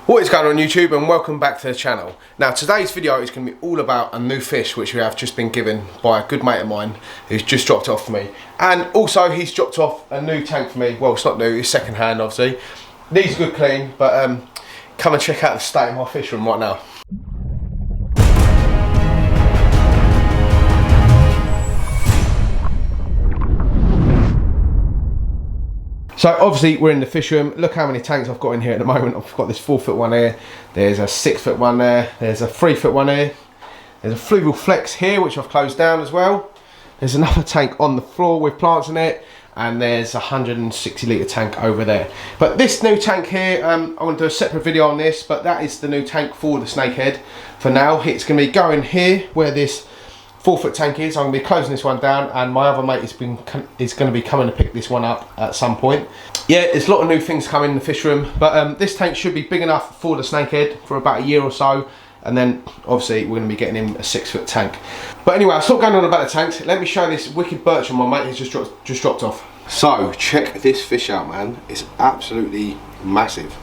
What is going on YouTube, and welcome back to the channel. Now today's video is going to be all about a new fish which we have just been given by a good mate of mine who's just dropped it off for me. And also he's dropped off a new tank for me. Well, it's not new, it's second hand obviously. Needs a good clean, but come and check out the state of my fish room right now. So obviously we're in the fish room. Look how many tanks I've got in here at the moment. I've got this 4 foot one here, there's a 6 foot one there, there's a 3 foot one here, there's a Fluval flex here which I've closed down as well. There's another tank on the floor with plants in it, and there's a 160 litre tank over there. But this new tank here, I'm going to do a separate video on this, but that is the new tank for the snakehead. For now, it's going to be going here where this 4 foot tank is. I'm going to be closing this one down, and my other mate is going to be coming to pick this one up at some point. Yeah, there's a lot of new things coming in the fish room, but this tank should be big enough for the snakehead for about a year or so, and then obviously we're going to be getting him a 6 foot tank. But anyway, I'll stop going on about the tanks. Let me show this wicked birch my mate has just dropped off. So check this fish out, man. It's absolutely massive.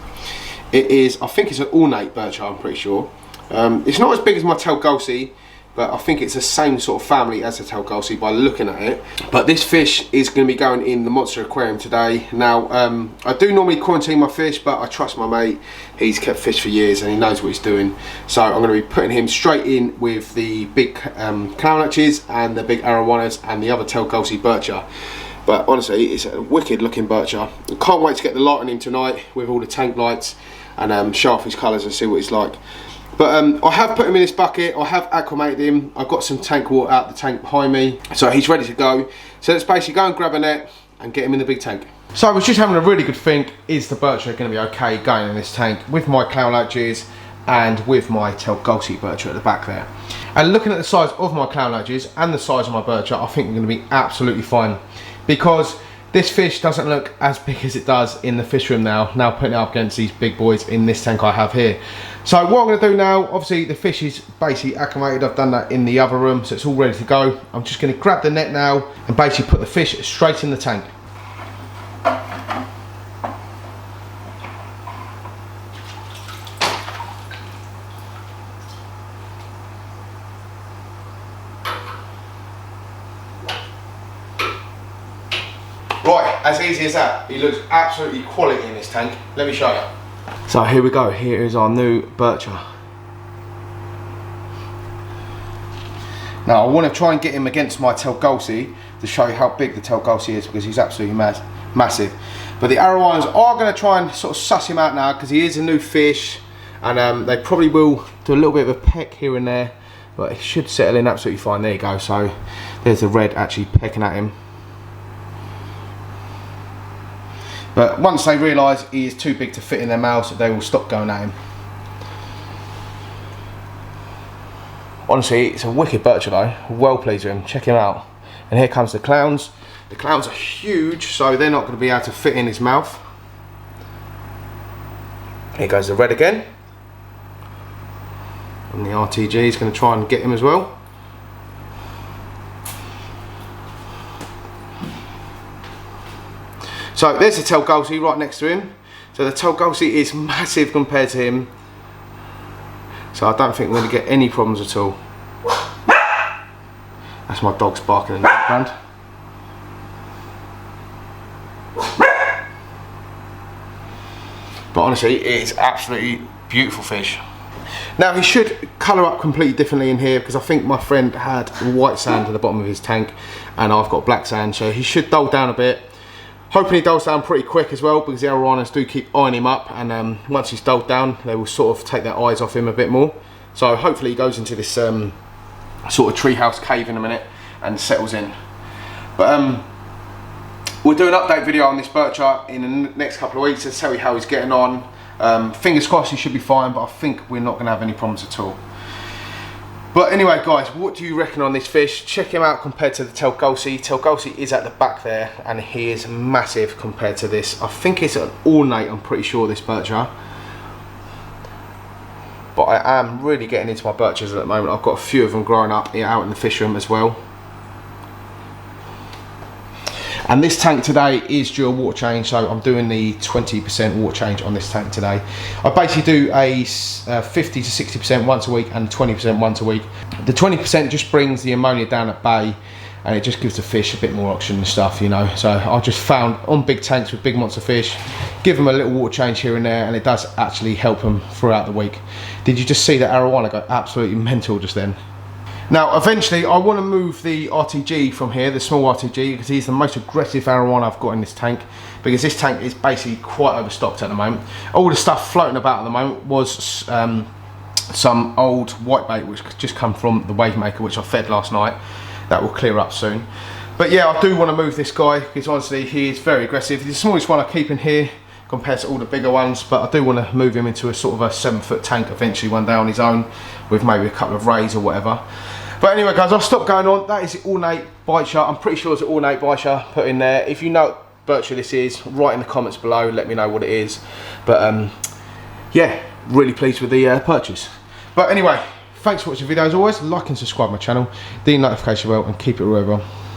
It is, I think it's an ornate birch, I'm pretty sure. It's not as big as my Telgulsi, but I think it's the same sort of family as the Telgulsi by looking at it. But this fish is going to be going in the monster aquarium today. Now, I do normally quarantine my fish, but I trust my mate. He's kept fish for years and he knows what he's doing. So I'm going to be putting him straight in with the big cloudiness and the big arowanas and the other Telgulsi bircher. But honestly, it's a wicked looking bircher. Can't wait to get the light on him tonight with all the tank lights and show off his colours and see what he's like. But I have put him in this bucket, I have acclimated him, I've got some tank water out the tank behind me, so he's ready to go. So let's basically go and grab a net and get him in the big tank. So I was just having a really good think, is the bircher going to be okay going in this tank with my cloudiness and with my Telgulsi bircher at the back there. And looking at the size of my cloudiness and the size of my bircher, I think we're going to be absolutely fine. Because this fish doesn't look as big as it does in the fish room now putting it up against these big boys in this tank I have here. So what I'm going to do now, obviously the fish is basically acclimated, I've done that in the other room, so it's all ready to go. I'm just going to grab the net now and basically put the fish straight in the tank. Right, as easy as that. He looks absolutely quality in this tank. Let me show you. So here we go, here is our new bircher. Now I want to try and get him against my Telgulsi to show you how big the Telgulsi is, because he's absolutely massive. But the arowanas are going to try and sort of suss him out now, because he is a new fish, and they probably will do a little bit of a peck here and there, but it should settle in absolutely fine. There you go, so there's the red actually pecking at him. But once they realise he is too big to fit in their mouths, they will stop going at him. Honestly, it's a wicked bircher though. Well pleased with him. Check him out. And here comes the clowns. The clowns are huge, so they're not going to be able to fit in his mouth. Here goes the red again. And the RTG is going to try and get him as well. So there's the Telgulsi right next to him. So the Telgulsi is massive compared to him. So I don't think we're going to get any problems at all. That's my dogs barking in the background. But honestly, it is absolutely beautiful fish. Now he should colour up completely differently in here, because I think my friend had white sand at the bottom of his tank and I've got black sand, so he should dull down a bit. Hoping he dulls down pretty quick as well, because the arowanas do keep eyeing him up, and once he's dulled down they will sort of take their eyes off him a bit more. So hopefully he goes into this sort of treehouse cave in a minute and settles in. But we'll do an update video on this bircher in the next couple of weeks to tell you how he's getting on. Fingers crossed he should be fine, but I think we're not going to have any problems at all. But anyway guys, what do you reckon on this fish? Check him out compared to the Telgulsi. Telgulsi is at the back there and he is massive compared to this. I think it's an ornate, I'm pretty sure, this bircher. But I am really getting into my birchers at the moment. I've got a few of them growing up here out in the fish room as well. And this tank today is due a water change, so I'm doing the 20% water change on this tank today. I basically do a 50 to 60% once a week and 20% once a week. The 20% just brings the ammonia down at bay, and it just gives the fish a bit more oxygen and stuff, you know. So I just found on big tanks with big monster fish, give them a little water change here and there, and it does actually help them throughout the week. Did you just see that arowana go absolutely mental just then? Now, eventually, I want to move the RTG from here, the small RTG, because he's the most aggressive arowana I've got in this tank, because this tank is basically quite overstocked at the moment. All the stuff floating about at the moment was some old whitebait, which just come from the wave maker, which I fed last night. That will clear up soon. But yeah, I do want to move this guy, because honestly, he is very aggressive. He's the smallest one I keep in here, compared to all the bigger ones, but I do want to move him into a sort of a 7-foot tank eventually one day on his own, with maybe a couple of rays or whatever. But anyway guys, I'll stop going on. That is the ornate BICHIR. I'm pretty sure it's an ornate BICHIR put in there. If you know what BICHIR this is, write in the comments below, let me know what it is. But yeah, really pleased with the purchase. But anyway, thanks for watching the video. As always, like and subscribe to my channel, the notification bell, and keep it real.